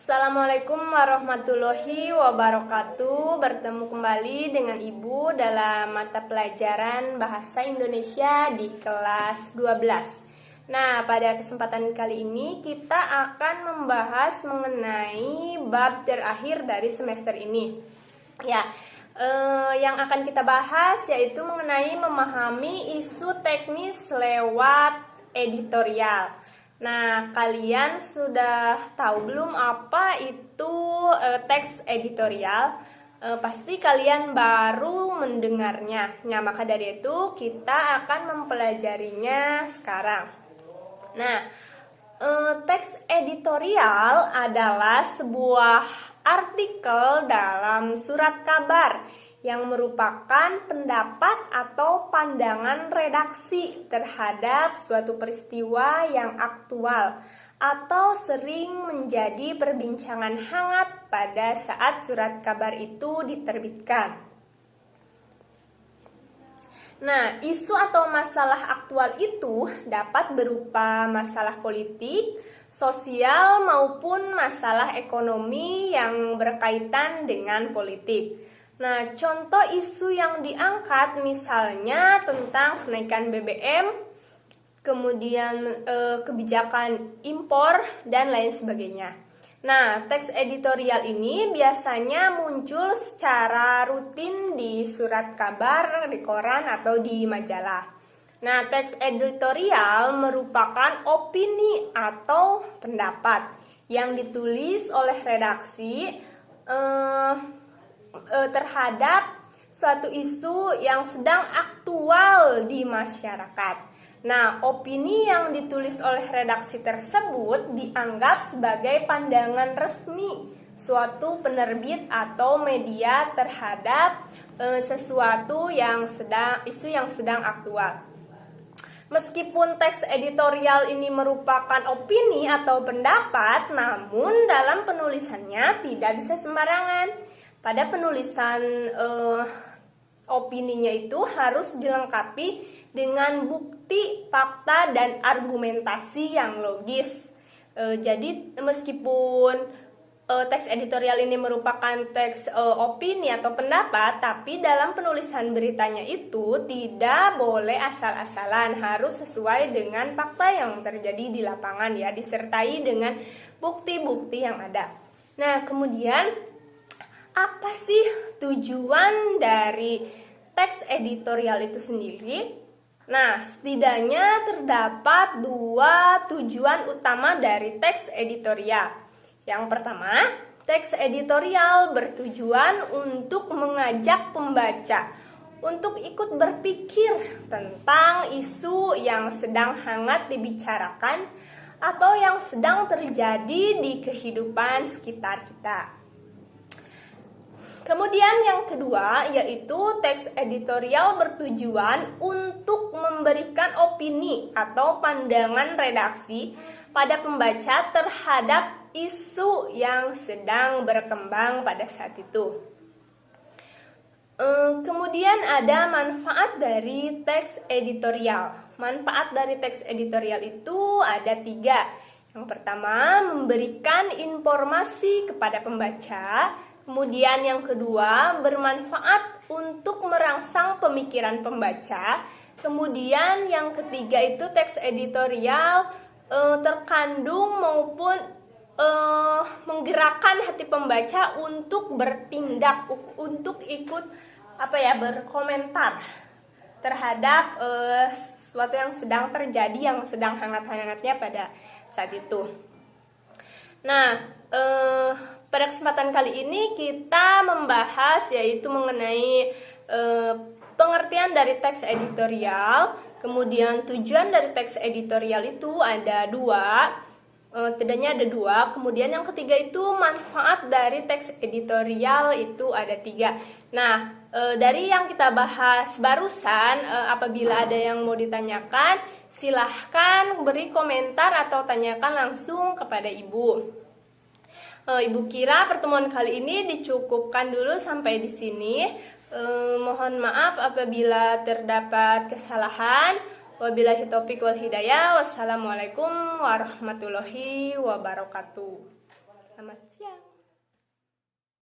Assalamualaikum warahmatullahi wabarakatuh. Bertemu kembali dengan Ibu dalam mata pelajaran Bahasa Indonesia di kelas 12. Nah, pada kesempatan kali ini kita akan membahas mengenai bab terakhir dari semester ini. Yang akan kita bahas yaitu mengenai memahami isu teknis lewat editorial. Nah, kalian sudah tahu belum apa itu teks editorial? Pasti kalian baru mendengarnya. Nah, maka dari itu kita akan mempelajarinya sekarang. Nah, teks editorial adalah sebuah artikel dalam surat kabar yang merupakan pendapat atau pandangan redaksi terhadap suatu peristiwa yang aktual atau sering menjadi perbincangan hangat pada saat surat kabar itu diterbitkan. Nah, isu atau masalah aktual itu dapat berupa masalah politik, sosial, maupun masalah ekonomi yang berkaitan dengan politik. Nah, contoh isu yang diangkat misalnya tentang kenaikan BBM, kemudian kebijakan impor, dan lain sebagainya. Nah, teks editorial ini biasanya muncul secara rutin di surat kabar, di koran, atau di majalah. Nah, teks editorial merupakan opini atau pendapat yang ditulis oleh redaksi terhadap suatu isu yang sedang aktual di masyarakat. Nah, opini yang ditulis oleh redaksi tersebut dianggap sebagai pandangan resmi suatu penerbit atau media terhadap sesuatu isu yang sedang aktual. Meskipun teks editorial ini merupakan opini atau pendapat, namun dalam penulisannya tidak bisa sembarangan. Pada penulisan opininya itu harus dilengkapi dengan bukti, fakta, dan argumentasi yang logis. Jadi meskipun teks editorial ini merupakan teks opini atau pendapat, tapi dalam penulisan beritanya itu tidak boleh asal-asalan, harus sesuai dengan fakta yang terjadi di lapangan ya, disertai dengan bukti-bukti yang ada. Nah, kemudian apa sih tujuan dari teks editorial itu sendiri? Nah, setidaknya terdapat dua tujuan utama dari teks editorial. Yang pertama, teks editorial bertujuan untuk mengajak pembaca untuk ikut berpikir tentang isu yang sedang hangat dibicarakan atau yang sedang terjadi di kehidupan sekitar kita. Kemudian yang kedua yaitu teks editorial bertujuan untuk memberikan opini atau pandangan redaksi pada pembaca terhadap isu yang sedang berkembang pada saat itu. Kemudian ada manfaat dari teks editorial. Manfaat dari teks editorial itu ada 3. Yang pertama, memberikan informasi kepada pembaca. Kemudian yang kedua, bermanfaat untuk merangsang pemikiran pembaca. Kemudian yang ketiga itu teks editorial terkandung maupun menggerakkan hati pembaca untuk bertindak, untuk ikut berkomentar terhadap sesuatu yang sedang terjadi, yang sedang hangat-hangatnya pada saat itu. Nah, pada kesempatan kali ini kita membahas yaitu mengenai pengertian dari teks editorial. Kemudian tujuan dari teks editorial itu ada 2, setidaknya ada 2. Kemudian yang ketiga itu manfaat dari teks editorial itu ada 3. Nah, dari yang kita bahas barusan, apabila ada yang mau ditanyakan, silahkan beri komentar atau tanyakan langsung kepada Ibu. Ibu kira pertemuan kali ini dicukupkan dulu sampai di sini. Mohon maaf apabila terdapat kesalahan. Wabillahi taufiq wal hidayah. Wassalamualaikum warahmatullahi wabarakatuh. Selamat siang.